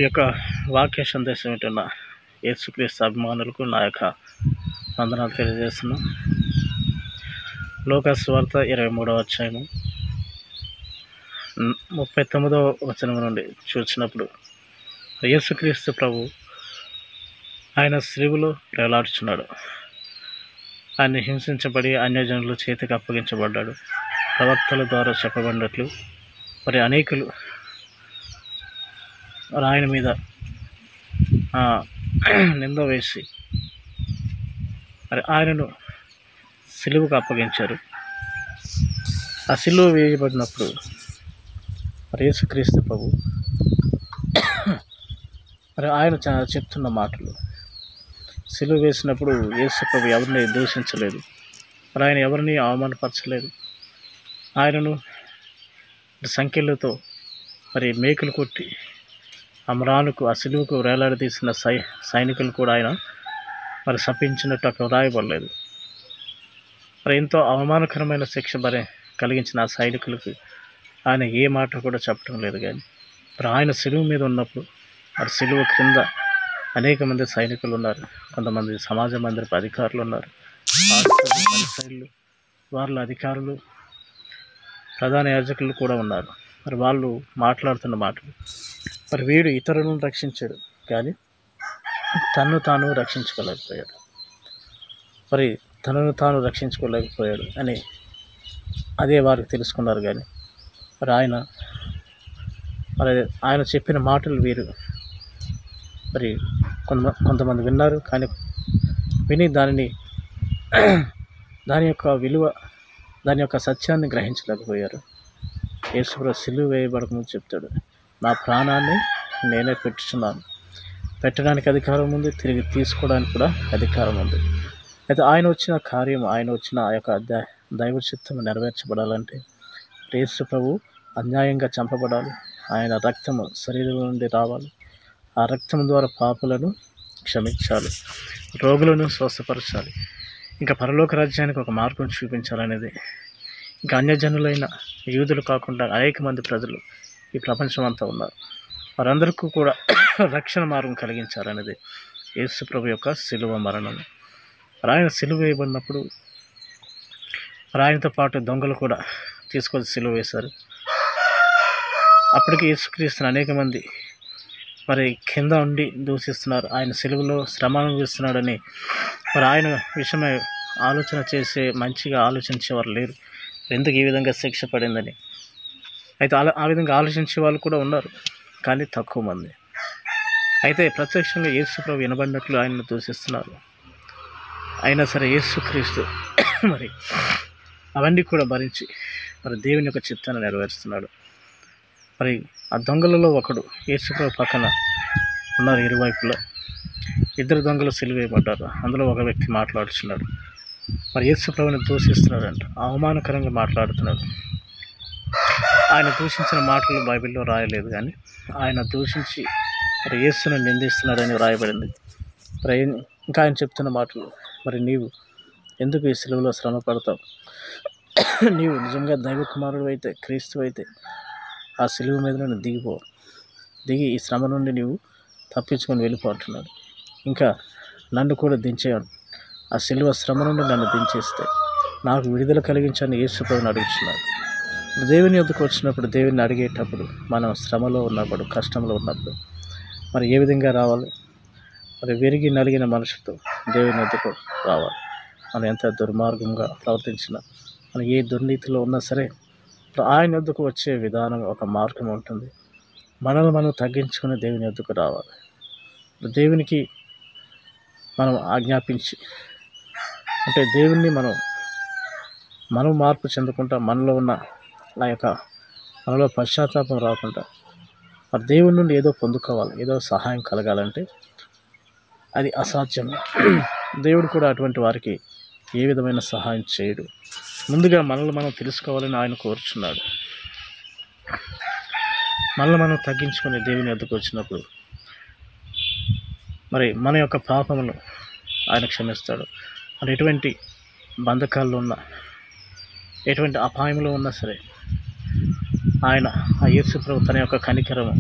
ఈ యొక్క వాక్య సందేశం వింటున్న యేసుక్రీస్తు అభిమానులకు నా యొక్క వందనాలు తెలియజేస్తున్నాం. లూకా సువార్త 23వ అధ్యాయము 39వ వచనం నుండి చూసినప్పుడు యేసుక్రీస్తు ప్రభు ఆయన శిలువలో వేలాడుచున్నాడు. ఆయన హింసించబడి అన్యజనుల చేతికి అప్పగించబడ్డాడు. ప్రవక్తల ద్వారా చెప్పబడినట్లు మరి అనేకులు ఆయన మీద నింద వేసి మరి ఆయనను సిలువకు అప్పగించారు. ఆ సిలువ వేయబడినప్పుడు మరి యేసుక్రీస్తు ప్రభు మరి ఆయన చెప్తున్న మాటలు, సిలువ వేసినప్పుడు యేసు ప్రభు ఎవరిని దూషించలేదు, మరి ఆయన ఎవరిని అవమానపరచలేదు. ఆయనను సంఖ్యలతో మరి మేకులు కొట్టి అమరానుకు ఆ సిలువకు వేలాడదీసిన సైనికులు కూడా ఆయన మరి శపించినట్టు అక్కడ రాయబడలేదు. మరి ఎంతో అవమానకరమైన శిక్ష కలిగించిన ఆ సైనికులకు ఆయన ఏ మాట కూడా చెప్పడం లేదు. కానీ మరి ఆయన సిలువ మీద ఉన్నప్పుడు మరి సిలువ క్రింద అనేక మంది సైనికులు ఉన్నారు, కొంతమంది సమాజ మందిరపు అధికారులు ఉన్నారు, పరిసరులు, వాళ్ళ అధికారులు, ప్రధాన యాజకులు కూడా ఉన్నారు. మరి వాళ్ళు మాట్లాడుతున్న మాటలు, మరి వీడు ఇతరులను రక్షించాడు కానీ తనను తాను రక్షించుకోలేకపోయాడు, మరి తనను తాను రక్షించుకోలేకపోయాడు అని అదే వారికి తెలుసుకున్నారు. కానీ మరి ఆయన చెప్పిన మాటలు వీరు మరి కొంతమంది విన్నారు, కానీ విని దాని యొక్క విలువ, దాని యొక్క సత్యాన్ని గ్రహించలేకపోయారు. యేసు సిలువ వేయబడకముందు చెప్తాడు, నా ప్రాణాన్ని నేనే పెట్టుచున్నాను, పెట్టడానికి అధికారం ఉంది, తిరిగి తీసుకోవడానికి కూడా అధికారం ఉంది. అయితే ఆయన వచ్చిన కార్యం, ఆయన వచ్చిన ఆ యొక్క దైవ చిత్తం నెరవేర్చబడాలంటే యేసు ప్రభు అన్యాయంగా చంపబడాలి, ఆయన రక్తము శరీరం నుండి రావాలి, ఆ రక్తం ద్వారా పాపులను క్షమించాలి, రోగులను స్వస్థపరచాలి, ఇంకా పరలోక రాజ్యానికి ఒక మార్గం చూపించాలనేది. ఇంకా అన్యజనులైన యూదులు కాకుండా అనేక మంది ప్రజలు ఈ ప్రపంచం అంతా ఉన్నారు, వారందరికీ కూడా రక్షణ మార్గం కలిగించాలనేది యేసు ప్రభు యొక్క సిలువ మరణం. ఆయన సిలువ వేయబడినప్పుడు ఆయనతో పాటు దొంగలు కూడా తీసుకొని సిలువ వేశారు. అప్పటికి యేసుక్రీస్తుని అనేక మంది మరి కింద ఉండి దూషిస్తున్నారు, ఆయన సిలువలో శ్రమ అనుభవిస్తున్నాడని. మరి ఆయన విషయమై మంచిగా ఆలోచించేవారు లేరు, ఎందుకు ఈ విధంగా శిక్ష పడిందని. అయితే ఆ విధంగా ఆలోచించే వాళ్ళు కూడా ఉన్నారు, కానీ తక్కువ మంది. అయితే ప్రత్యక్షంగా యేసు ప్రభు వినబడినట్లు ఆయనను దూషిస్తున్నారు. అయినా సరే యేసుక్రీస్తు మరి అవన్నీ కూడా భరించి మరి దేవుని యొక్క చిత్తాన్ని నెరవేరుస్తున్నాడు. మరి ఆ దొంగలలో ఒకడు యేసు ప్రభు పక్కన ఉన్నారు, ఇరువైపులో 2 దొంగలు సిలువేయబడ్డారు. అందులో ఒక వ్యక్తి మాట్లాడుతున్నాడు, మరి యేసు ప్రభుని దూషిస్తున్నాడంట, అవమానకరంగా మాట్లాడుతున్నాడు. ఆయన దూషించిన మాటలు బైబిల్లో రాయలేదు, కానీ ఆయన దూషించి మరి యేసును నిందిస్తున్నాడని రాయబడింది. మరి ఇంకా ఆయన చెప్తున్న మాటలు, మరి నీవు ఎందుకు ఈ సిలువలో శ్రమ పడతావు, నీవు నిజంగా దైవ కుమారుడు అయితే, క్రీస్తు అయితే ఆ సిలువ మీద నుండి దిగి ఈ శ్రమ నుండి నీవు తప్పించుకొని వెళ్ళిపోతున్నాడు. ఇంకా నన్ను కూడా దించేయాడు, ఆ సిలువ శ్రమ నుండి నన్ను దించేస్తే నాకు విడుదల కలిగించని యేసు ప్రభుని అడుగుతున్నాడు. దేవుని యొద్దకు వచ్చినప్పుడు, దేవుని అడిగేటప్పుడు, మనం శ్రమలో ఉన్నప్పుడు, కష్టంలో ఉన్నప్పుడు మరి ఏ విధంగా రావాలి? మరి విరిగి నలిగిన మనుషులతో దేవుని యొద్దకు రావాలి. మనం ఎంత దుర్మార్గంగా ప్రవర్తించినా, మనం ఏ దుర్నీతిలో ఉన్నా సరే ఆయన యొద్దకు వచ్చే విధానం, ఒక మార్గం ఉంటుంది. మనల్ని మనం తగ్గించుకుని దేవుని యొద్దకు రావాలి. దేవునికి మనం ఆజ్ఞాపించి, అంటే దేవుణ్ణి మనం మార్పు చెందుకుంటా, మనలో ఉన్న మనలో పశ్చాత్తాపం రాకుండా మరి దేవుని నుండి ఏదో పొందుకోవాలి, ఏదో సహాయం కలగాలంటే అది అసాధ్యం. దేవుడు కూడా అటువంటి వారికి ఏ విధమైన సహాయం చేయడు. ముందుగా మనల్ని మనం తెలుసుకోవాలని ఆయన కోరుచున్నాడు. మనల్ని మనం తగ్గించుకొని దేవుని వద్దకు వచ్చినప్పుడు మరి మన యొక్క పాపమును ఆయన క్షమిస్తాడు. మరి ఎటువంటి బంధకాల్లో ఉన్నా, ఎటువంటి అపాయంలో ఉన్నా సరే ఆయన ఆ యేసు ప్రభు తన యొక్క కనికరము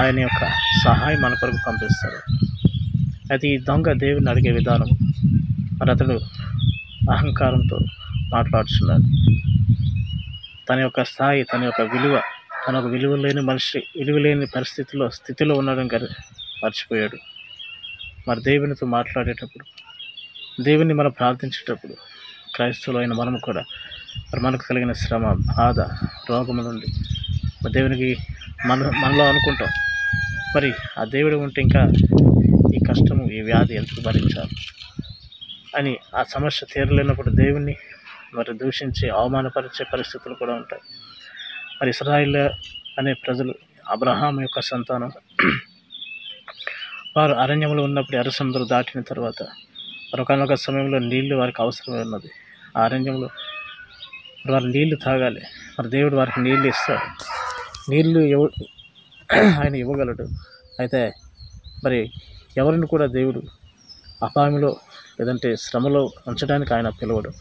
ఆయన యొక్క సహాయం మన కొరకు పంపిస్తాడు. అయితే ఈ దొంగ దేవుని అడిగే విధానం, మరి అతడు అహంకారంతో మాట్లాడుతున్నాడు. తన యొక్క స్థాయి, తన యొక్క విలువ, తన ఒక విలువ లేని మనిషి, విలువ లేని స్థితిలో ఉండడం మర్చిపోయాడు. మరి దేవునితో మాట్లాడేటప్పుడు, దేవుని మనం ప్రార్థించేటప్పుడు, క్రైస్తవులైన మనము కూడా మరి మనకు కలిగిన శ్రమ, బాధ, రోగము నుండి దేవునికి మనలో అనుకుంటాం, మరి ఆ దేవుడు ఉంటే ఇంకా ఈ కష్టము, ఈ వ్యాధి ఎందుకు భరించాలి అని ఆ సమస్య తీరలేనప్పుడు దేవుణ్ణి మరి దూషించి అవమానపరిచే పరిస్థితులు కూడా ఉంటాయి. మరి ఇశ్రాయేలు అనే ప్రజలు, అబ్రహాం యొక్క సంతానం, వారు అరణ్యంలో ఉన్నప్పుడు ఎర్ర సముద్రం దాటిన తర్వాత ఒకనొక సమయంలో నీళ్లు వారికి అవసరమై ఉన్నది. ఆ అరణ్యంలో వారు నీళ్లు తాగాలి. మరి దేవుడు వారికి నీళ్ళు ఇస్తాడు. నీళ్లు ఆయన ఇవ్వగలడు. అయితే మరి ఎవరిని కూడా దేవుడు అపాయంలో లేదంటే శ్రమలో ఉంచడానికి ఆయన పిలవడు.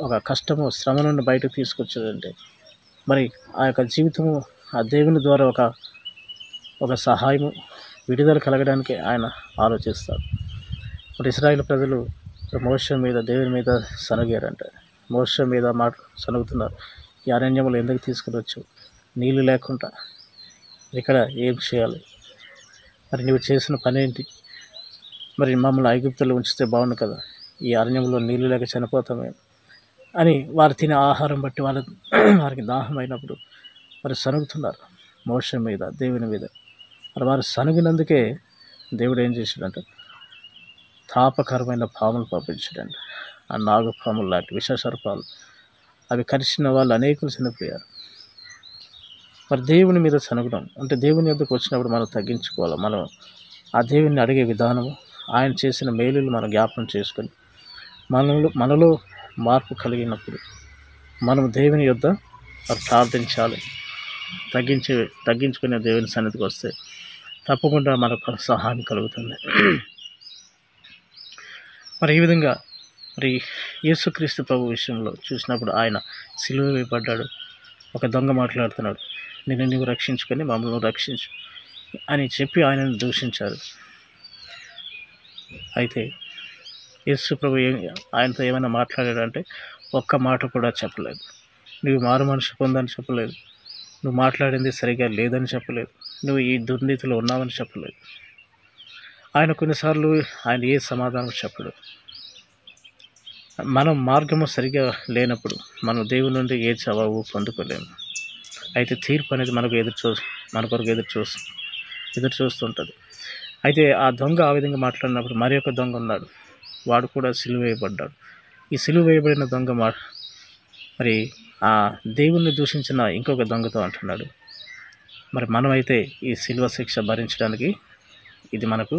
ఒక కష్టము, శ్రమ నుండి బయటకు తీసుకొచ్చేదంటే మరి ఆ యొక్క జీవితము ఆ దేవుని ద్వారా ఒక సహాయము, విడుదల కలగడానికి ఆయన ఆలోచిస్తాడు. మరి ఇశ్రాయేలు ప్రజలు మోషే మీద, దేవుని మీద సనగారంట. మోషే మీద సనుగుతున్నారు. ఈ అరణ్యంలో ఎందుకు తీసుకుని వచ్చావు? నీళ్ళు లేకుండా ఇక్కడ ఏం చేయాలి? మరి నువ్వు చేసిన పని ఏంటి? మరి మమ్మల్ని ఐగుప్తులో ఉంచితే బాగుండు కదా, ఈ అరణ్యంలో నీళ్ళు లేక చనిపోతామే అని వారు తినే ఆహారం బట్టి వారికి దాహం అయినప్పుడు మరి సనుగుతున్నారు మోషే మీద, దేవుని మీద. మరి వారు సనుగినందుకే దేవుడు ఏం చేశాడంటే తాపకరమైన పాములు పంపించాడండి. ఆ నాగపాములు లాంటి విషసర్పాలు, అవి కరిచిన వాళ్ళు అనేకులు చనిపోయారు. మరి దేవుని మీద సనుగడం అంటే దేవుని యొద్దకు వచ్చినప్పుడు మనం తగ్గించుకోవాలి. మనం ఆ దేవుని అడిగే విధానము, ఆయన చేసిన మేలులు మనం జ్ఞాపకం చేసుకొని మనలో మార్పు కలిగినప్పుడు మనం దేవుని యొద్ద ప్రార్థించాలి. తగ్గించుకునే దేవుని సన్నిధికి వస్తే తప్పకుండా మనకు సహాయం కలుగుతుంది. మరి ఈ విధంగా మరి యేసుక్రీస్తు ప్రభు విషయంలో చూసినప్పుడు ఆయన సిలువ వేయబడ్డాడు. ఒక దొంగ మాట్లాడుతున్నాడు, నిన్ను నీవు రక్షించుకొని మమ్మల్ని రక్షించు అని చెప్పి ఆయనను దూషించారు. అయితే యేసు ప్రభు ఆయనతో ఏమైనా మాట్లాడాడంటే ఒక్క మాట కూడా చెప్పలేదు. నువ్వు మారు మనసు పొందని చెప్పలేదు, నువ్వు మాట్లాడింది సరిగా లేదని చెప్పలేదు, నువ్వు ఈ దుర్నీతిలో ఉన్నావని చెప్పలేదు. ఆయన కొన్నిసార్లు ఆయన ఏ సమాధానం చెప్పడు. మనం మార్గము సరిగా లేనప్పుడు మనం దేవుని నుండి ఏ జవాబు పొందుకోలేము. అయితే తీర్పు అనేది మన కొరకు ఎదురు చూస్తుంటుంది. అయితే ఆ దొంగ ఆ విధంగా మాట్లాడినప్పుడు మరి ఒక దొంగ ఉన్నాడు, వాడు కూడా సిలువ వేయబడ్డాడు. ఈ సిలువ వేయబడిన దొంగ మరి ఆ దేవుణ్ణి దూషించిన ఇంకొక దొంగతో అంటున్నాడు, మరి మనమైతే ఈ సిలువ శిక్ష భరించడానికి ఇది మనకు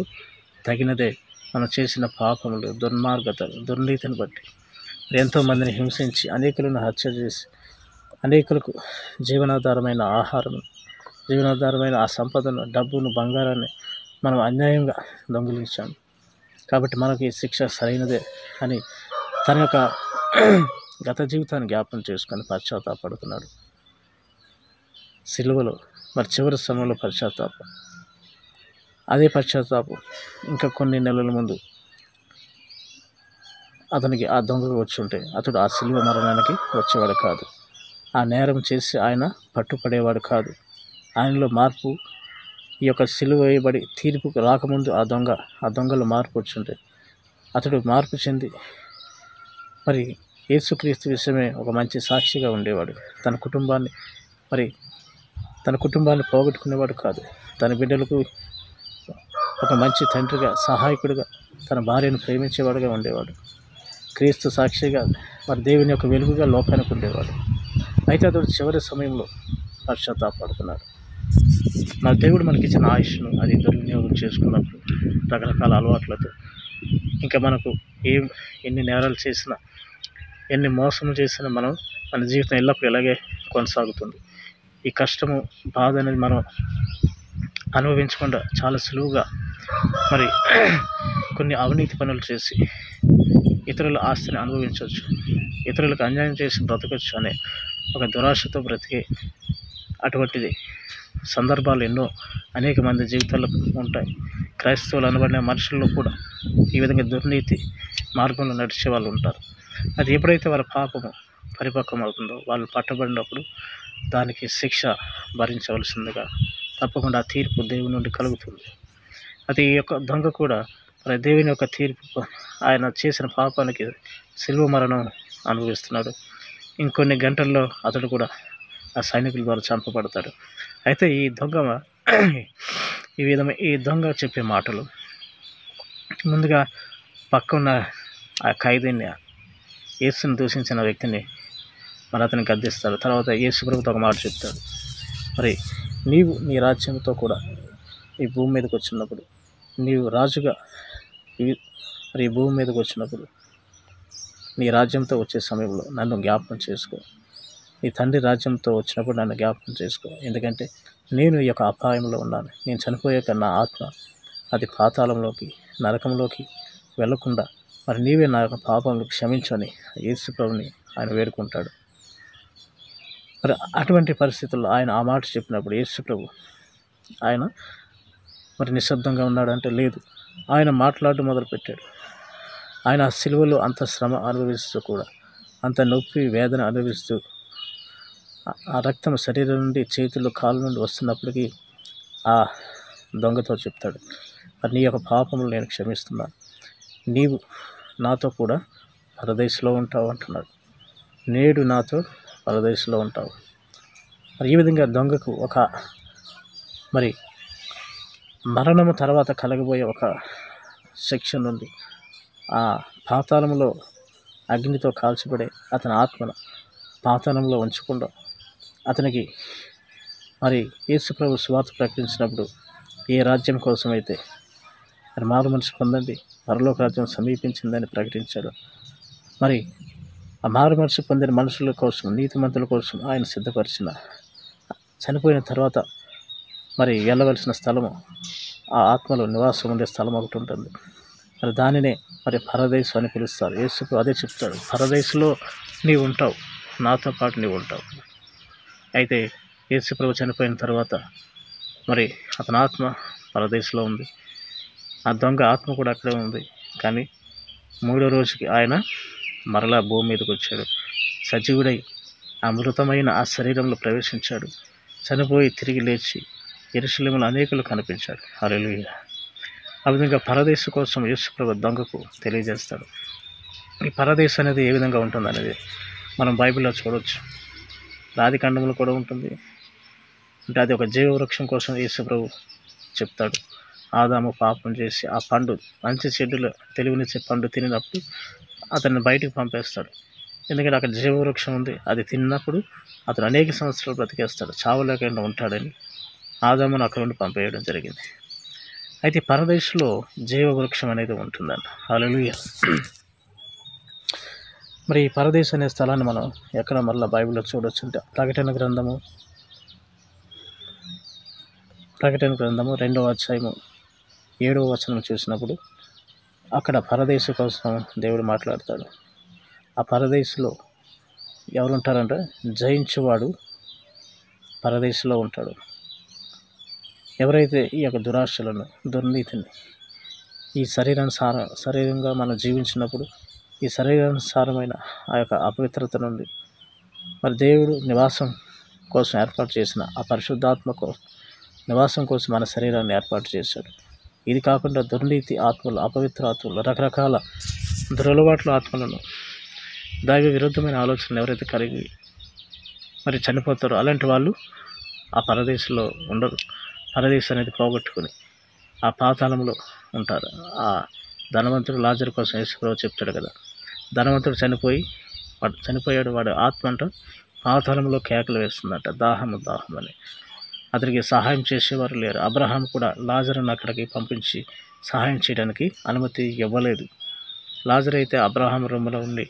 తగినదే. మనం చేసిన పాపములు, దుర్మార్గతలు, దుర్నీతిని బట్టి ఎంతోమందిని హింసించి, అనేకులను హత్య చేసి, అనేకులకు జీవనాధారమైన ఆహారం, జీవనాధారమైన ఆ సంపదను, డబ్బును, బంగారాన్ని మనం అన్యాయంగా దొంగిలించాం. కాబట్టి మనకి ఈ శిక్ష సరైనదే అని తన యొక్క గత జీవితాన్ని జ్ఞాపకం చేసుకొని పశ్చాత్తాపడుతున్నాడు. సిలువలో మరి చివరి సమయంలో పశ్చాత్తాపం, అదే పశ్చాత్తాపం ఇంకా కొన్ని నెలల ముందు అతనికి ఆ దొంగకు వచ్చి ఉంటే అతడు ఆ సిలువ మరణానికి వచ్చేవాడు కాదు. ఆ నేరం చేసి ఆయన పట్టుపడేవాడు కాదు. ఆయనలో మార్పు, ఈ యొక్క సిలువ వేయబడి తీర్పుకు రాకముందు ఆ దొంగలో మార్పు వచ్చుంటే అతడు మార్పు చెంది మరి యేసుక్రీస్తు విషయమే ఒక మంచి సాక్షిగా ఉండేవాడు. తన కుటుంబాన్ని పోగొట్టుకునేవాడు కాదు. తన బిడ్డలకు ఒక మంచి తండ్రిగా, సహాయకుడిగా, తన భార్యను ప్రేమించేవాడుగా ఉండేవాడు. క్రీస్తు సాక్షిగా మరి దేవుని యొక్క వెలుగుగా లోకానికి ఉండేవాడు. అయితే అతడు చివరి సమయంలో పశ్చాత్తాపడుతున్నాడు. మరి దేవుడు మనకిచ్చిన ఆయుష్ను అది దుర్వినియోగం చేసుకున్నప్పుడు రకరకాల అలవాట్లతో ఇంకా మనకు ఎన్ని నేరాలు చేసినా, ఎన్ని మోసము చేసినా మన జీవితం ఎల్లప్పుడూ ఇలాగే కొనసాగుతుంది. ఈ కష్టము, బాధ అనేది మనం అనుభవించకుండా చాలా సులువుగా మరి కొన్ని అవినీతి పనులు చేసి ఇతరుల ఆస్తిని అనుభవించవచ్చు, ఇతరులకు అన్యాయం చేసి బ్రతకచ్చు అనే ఒక దురాశతో బ్రతికే అటువంటిది సందర్భాలు ఎన్నో అనేక మంది జీవితాల్లో ఉంటాయి. క్రైస్తవులు అనబడిన మనుషుల్లో కూడా ఈ విధంగా దుర్నీతి మార్గంలో నడిచే వాళ్ళు ఉంటారు. అది ఎప్పుడైతే వారి పాపము పరిపక్వం అవుతుందో, వాళ్ళు పట్టబడినప్పుడు దానికి శిక్ష భరించవలసిందిగా తప్పకుండా ఆ తీర్పు దేవుని నుండి కలుగుతుంది. అది ఈ యొక్క దొంగ కూడా మరి దేవుని యొక్క తీర్పు, ఆయన చేసిన పాపానికి శిలువ మరణం అనుభవిస్తున్నాడు. ఇంకొన్ని గంటల్లో అతడు కూడా ఆ సైనికుల ద్వారా చంపబడతాడు. అయితే ఈ దొంగ చెప్పే మాటలు ముందుగా పక్కన్న ఆ ఖైదీని, యేసుని దూషించిన వ్యక్తిని మరి అతన్ని గద్దిస్తాడు. తర్వాత యేసు ప్రభుతో ఒక మాట చెప్తాడు, మరి నీవు నీ రాజ్యంతో కూడా ఈ భూమి మీదకి వచ్చినప్పుడు, నీవు రాజుగా మరి ఈ భూమి మీదకి వచ్చినప్పుడు నీ రాజ్యంతో వచ్చే సమయంలో నన్ను జ్ఞాపకం చేసుకో. నీ తండ్రి రాజ్యంతో వచ్చినప్పుడు నన్ను జ్ఞాపకం చేసుకో. ఎందుకంటే నేను ఈ యొక్క అపాయంలో ఉన్నాను. నేను చనిపోయాక నా ఆత్మ అది పాతాళంలోకి, నరకంలోకి వెళ్లకుండా మరి నీవే నా యొక్క పాపంలో క్షమించని యేసు ప్రభుని ఆయన వేడుకుంటాడు. మరి అటువంటి పరిస్థితుల్లో ఆయన ఆ మాట చెప్పినప్పుడు యేసు ప్రభు ఆయన మరి నిశ్శబ్దంగా ఉన్నాడంటే లేదు, ఆయన మాట్లాడడం మొదలుపెట్టాడు. ఆయన ఆ సిలువలో అంత శ్రమ అనుభవిస్తూ కూడా, అంత నొప్పి వేదన అనుభవిస్తూ, ఆ రక్తం శరీరం నుండి, చేతులు, కాళ్ళ నుండి వస్తున్నప్పటికీ ఆ దొంగతో చెప్తాడు, మరి నీ యొక్క పాపములు నేను క్షమిస్తున్నాను, నీవు నాతో కూడా పరదేశంలో ఉంటావు అంటున్నాడు. నేడు నాతో పరదేశంలో ఉంటావు. మరి ఈ విధంగా దొంగకు ఒక మరి మరణము తర్వాత కలగబోయే ఒక శిక్ష నుండి, ఆ పాతాళంలో అగ్నితో కాల్చబడే అతని ఆత్మను పాతాళంలో ఉంచకుండా అతనికి మరి యేసు ప్రభు సువార్త ప్రకటించినప్పుడు ఏ రాజ్యం కోసమైతే మరి మారు మనసు పొందండి, పరలోక రాజ్యం సమీపించిందని ప్రకటించాడు. మరి ఆ మారు మనసు పొందిన మనుషుల కోసం, నీతిమంతుల కోసం ఆయన సిద్ధపరిచిన, చనిపోయిన తర్వాత మరి వెళ్ళవలసిన స్థలము, ఆ ఆత్మలో నివాసం ఉండే స్థలం ఒకటి ఉంటుంది. మరి దానినే మరి పరదేశు అని పిలుస్తారు. యేసు అదే చెప్తాడు, పరదేశంలో నీవు ఉంటావు, నాతో పాటు నీవు ఉంటావు. అయితే యేసు ప్రభు చనిపోయిన తర్వాత మరి అతని ఆత్మ పరదేశంలో ఉంది, ఆ దొంగ ఆత్మ కూడా అక్కడే ఉంది. కానీ 3వ రోజుకి ఆయన మరలా భూమి మీదకి వచ్చాడు. సజీవుడై అమృతమైన ఆ శరీరంలో ప్రవేశించాడు. చనిపోయి తిరిగి లేచి యెరూషలేములో అనేకులు కనిపించాడు. హల్లెలూయా. ఆ విధంగా పరదేశం కోసం యేసు ప్రభు దొంగకు తెలియజేస్తాడు. ఈ పరదేశం అనేది ఏ విధంగా ఉంటుంది అనేది మనం బైబిల్లో చూడవచ్చు. ఆదికాండంలో కూడా ఉంటుంది. అంటే అది ఒక జీవవృక్షం కోసం యేసు ప్రభు చెప్తాడు. ఆదాము పాపం చేసి ఆ పండు, మంచి చెడుల తెలివినిచ్చే పండు తినినప్పుడు అతన్ని బయటికి పంపేస్తాడు. ఎందుకంటే అక్కడ జీవవృక్షం ఉంది, అది తిన్నప్పుడు అతను అనేక సంవత్సరాలు బ్రతికేస్తాడు, చావలేకుండా ఉంటాడని ఆదామును అక్కడ నుండి పంపేయడం జరిగింది. అయితే పరదేశంలో జీవవృక్షం అనేది ఉంటుందండి. హల్లెలూయా. మరి ఈ పరదేశం అనే స్థలాన్ని మనం ఎక్కడ మళ్ళీ బైబిల్లో చూడొచ్చు అంటే ప్రకటన గ్రంథము 2వ అధ్యాయము 7వ వచనం చూసినప్పుడు అక్కడ పరదేశం కోసం దేవుడు మాట్లాడతాడు. ఆ పరదేశంలో ఎవరుంటారంటే జయించువాడు పరదేశంలో ఉంటాడు. ఎవరైతే ఈ యొక్క దురాశలను, దుర్నీతిని, ఈ శరీరంగా మనం జీవించినప్పుడు ఈ శరీరానుసారమైన ఆ యొక్క అపవిత్రత నుండి మరి దేవుడు నివాసం కోసం ఏర్పాటు చేసిన ఆ పరిశుద్ధాత్మకు నివాసం కోసం మన శరీరాన్ని ఏర్పాటు చేశాడు. ఇది కాకుండా దుర్నీతి ఆత్మలు, అపవిత్ర ఆత్మలు, రకరకాల దురలవాట్ల ఆత్మలను, దైవ విరుద్ధమైన ఆలోచనలు ఎవరైతే కలిగి మరి చనిపోతారో అలాంటి వాళ్ళు ఆ పరదేశంలో ఉండరు. పరదేశం అనేది పోగొట్టుకుని ఆ పాతాళంలో ఉంటారు. ఆ ధనవంతుడు లాజరు కోసం యేసు ప్రభువు చెప్తాడు కదా, ధనవంతుడు చనిపోయాడు, వాడు ఆత్మ అంట పాతాళంలో కేకలు వేస్తుందంట, దాహము అని. అతనికి సహాయం చేసేవారు లేరు. అబ్రహాం కూడా లాజరును అక్కడికి పంపించి సహాయం చేయడానికి అనుమతి ఇవ్వలేదు. లాజరు అయితే అబ్రహాం రొమ్ములో ఉండి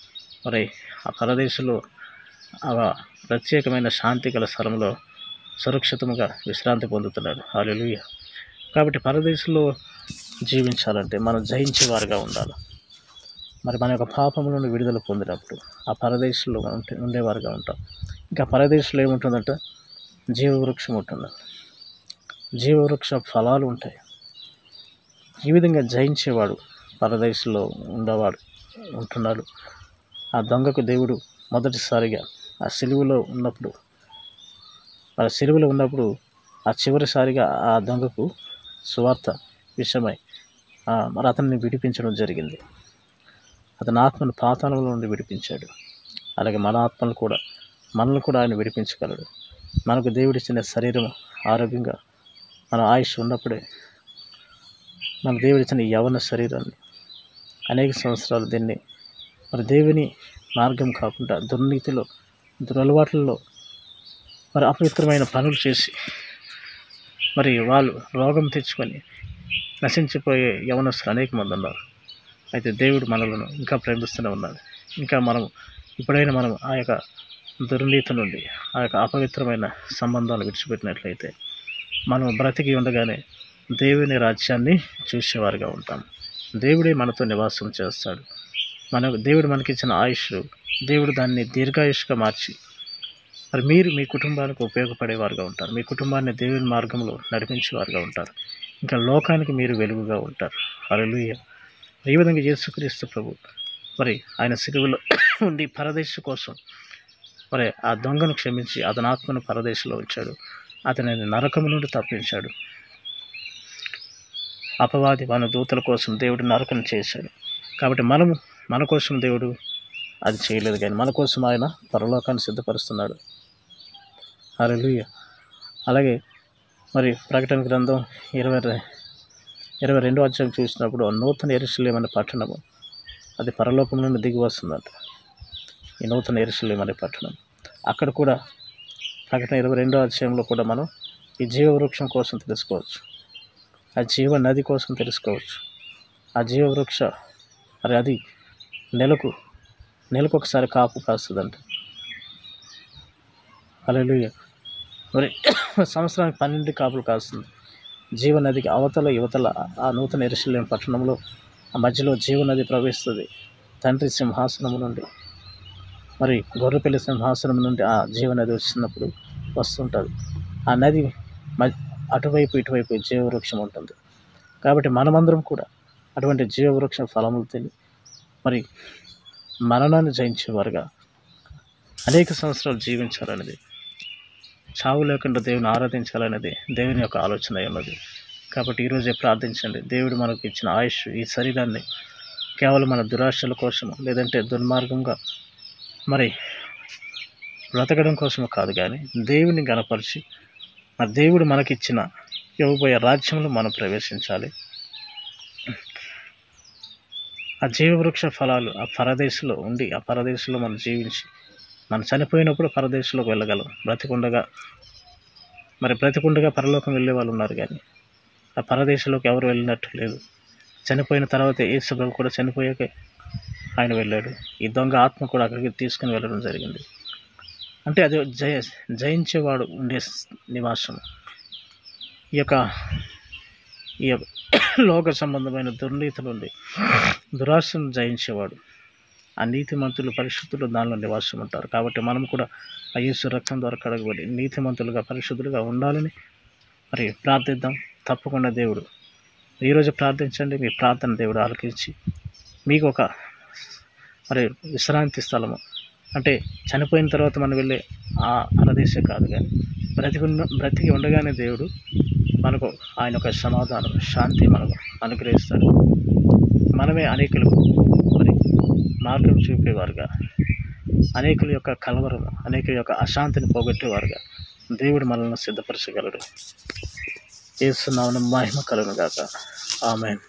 మరి ఆ పరదేశంలో ఆ ప్రత్యేకమైన శాంతి గల స్థలంలో సురక్షితంగా విశ్రాంతి పొందుతున్నాడు. హల్లెలూయా. కాబట్టి పరదేశంలో జీవించాలంటే మనం జయించేవారుగా ఉండాలి. మరి మన యొక్క పాపముల నుండి విడుదల పొందినప్పుడు ఆ పరదేశంలో ఉండేవారుగా ఉంటాం. ఇంకా పరదేశంలో ఏముంటుందంటే జీవవృక్షం ఉంటుంది. జీవవృక్ష ఫలాలు ఉంటాయి. ఈ విధంగా జయించేవాడు పరదేశంలో ఉండేవాడు ఉంటున్నాడు. ఆ దొంగకు దేవుడు మొదటిసారిగా ఆ సిలువలో ఉన్నప్పుడు ఆ చివరిసారిగా ఆ దొంగకు సువార్త విషయమై మరి అతన్ని విడిపించడం జరిగింది. అతని ఆత్మను పాతాళంలో నుండి విడిపించాడు. అలాగే మన ఆత్మను కూడా మనల్ని కూడా ఆయన విడిపించగలడు. మనకు దేవుడిచ్చిన శరీరం ఆరోగ్యంగా మన ఆయుష్ ఉన్నప్పుడే మన దేవుడిచ్చిన యవ్వన శరీరాన్ని అనేక సంవత్సరాలు దీన్ని మరి దేవుని మార్గం కాకుండా దుర్నీతిలో దురలవాట్లలో మరి అపవిత్రమైన పనులు చేసి మరి వాళ్ళు రోగం తెచ్చుకొని నశించిపోయే యవనస్తులు అనేక మంది ఉన్నారు. అయితే దేవుడు మనలను ఇంకా ప్రేమిస్తూనే ఉన్నాడు. ఇంకా ఇప్పుడైనా మనం ఆ యొక్క దుర్నీతి నుండి ఆ యొక్క అపవిత్రమైన సంబంధాలు విడిచిపెట్టినట్లయితే మనం బ్రతికి ఉండగానే దేవుని రాజ్యాన్ని చూసేవారుగా ఉంటాం. దేవుడే మనతో నివాసం చేస్తాడు. దేవుడు మనకిచ్చిన ఆయుష్ దేవుడు దాన్ని దీర్ఘాయుష్గా మార్చి మరి మీరు మీ కుటుంబానికి ఉపయోగపడేవారుగా ఉంటారు. మీ కుటుంబాన్ని దేవుని మార్గంలో నడిపించేవారుగా ఉంటారు. ఇంకా లోకానికి మీరు వెలుగుగా ఉంటారు. హల్లెలూయా. ఈ విధంగా యేసుక్రీస్తు ప్రభు మరి ఆయన సిలువలో ఉండి పరదేశం కోసం మరి ఆ దొంగను క్షమించి అతని ఆత్మను పరదేశంలో ఉంచాడు. అతనిని నరకము నుండి తప్పించాడు. అపవాది మన దూతల కోసం దేవుడు నరకం చేశాడు. కాబట్టి మన కోసం దేవుడు అది చేయలేదు, కానీ మన కోసం ఆయన పరలోకాన్ని సిద్ధపరుస్తున్నాడు. హల్లెలూయా. అలాగే మరి ప్రకటన గ్రంథం 22వ అధ్యాయం చూసినప్పుడు నూతన యెరూషలేము అనే పట్టణము అది పరలోకం నుండి దిగి వస్తుందంట. ఈ నూతన యెరూషలేము అనే పట్టణం అక్కడ కూడా ప్రకటన 22వ అధ్యాయంలో కూడా మనం ఈ జీవవృక్షం కోసం తెలుసుకోవచ్చు. ఆ జీవ నది కోసం తెలుసుకోవచ్చు. ఆ జీవవృక్ష మరి అది నెలకు ఒకసారి కాపు కాస్తుందంట. హల్లెలూయా. మరి సంవత్సరానికి 12 కాపులు కాస్తుంది. జీవనదికి అవతల యువతల ఆ నూతన యెరూషలేము పట్టణంలో ఆ మధ్యలో జీవనది ప్రవహిస్తుంది. తండ్రి సింహాసనము నుండి మరి గొర్రెపిల్ల సింహాసనం నుండి ఆ జీవనది వచ్చినప్పుడు వస్తుంటుంది. ఆ నది అటువైపు ఇటువైపు జీవవృక్షం ఉంటుంది. కాబట్టి మనమందరం కూడా అటువంటి జీవవృక్ష ఫలములు తిని మరి మరణాన్ని జయించేవారుగా అనేక సంవత్సరాలు జీవించాలనేది, చావు లేకుండా దేవుని ఆరాధించాలనేది దేవుని యొక్క ఆలోచన ఉన్నది. కాబట్టి ఈరోజే ప్రార్థించండి. దేవుడు మనకు ఇచ్చిన ఆయుష్ ఈ శరీరాన్ని కేవలం మన దురాశల కోసం లేదంటే దుర్మార్గంగా మరి బ్రతకడం కోసము కాదు, కానీ దేవుని గణపరిచి మరి దేవుడు మనకిచ్చిన ఇవ్వబోయే రాజ్యంలో మనం ప్రవేశించాలి. ఆ జీవవృక్ష ఫలాలు ఆ పరదేశంలో ఉండి ఆ పరదేశంలో మనం జీవించి మనం చనిపోయినప్పుడు పరదేశంలోకి వెళ్ళగలం. బ్రతికుండగా పరలోకం వెళ్ళే వాళ్ళు ఉన్నారు, కానీ ఆ పరదేశంలోకి ఎవరు వెళ్ళినట్టు లేదు. చనిపోయిన తర్వాత యేసు ప్రభు కూడా చనిపోయాకే ఆయన వెళ్ళాడు. ఈ దొంగ ఆత్మ కూడా అక్కడికి తీసుకుని వెళ్ళడం జరిగింది. అంటే అది జయించేవాడు ఉండే నివాసం. ఈ యొక్క లోక సంబంధమైన దుర్నీతి నుండి దురాశను జయించేవాడు. ఆ నీతిమంతులు పరిశుద్ధులు దానిలో నివాసం ఉంటారు. కాబట్టి మనం కూడా ఆ యేసు రక్తం ద్వారా కడగబడి నీతిమంతులుగా పరిశుద్ధులుగా ఉండాలని మరి ప్రార్థిద్దాం. తప్పకుండా దేవుడు ఈరోజు ప్రార్థించండి. మీ ప్రార్థన దేవుడు ఆలకించి మీకు ఒక మరి విశ్రాంతి స్థలము, అంటే చనిపోయిన తర్వాత మనం వెళ్ళే ఆ పరదేశం కాదు, కానీ బ్రతికి ఉండగానే దేవుడు మనకు ఆయన ఒక సమాధానం శాంతి మనకు అనుగ్రహిస్తాడు. మనమే అనేకులకు మరి మార్గం చూపేవారుగా, అనేకుల యొక్క కలవరము, అనేకుల యొక్క అశాంతిని పోగొట్టేవారుగా దేవుడు మనల్ని సిద్ధపరచగలడు. యేసు నామమున మహిమ కలుగును గాక. ఆమేన్.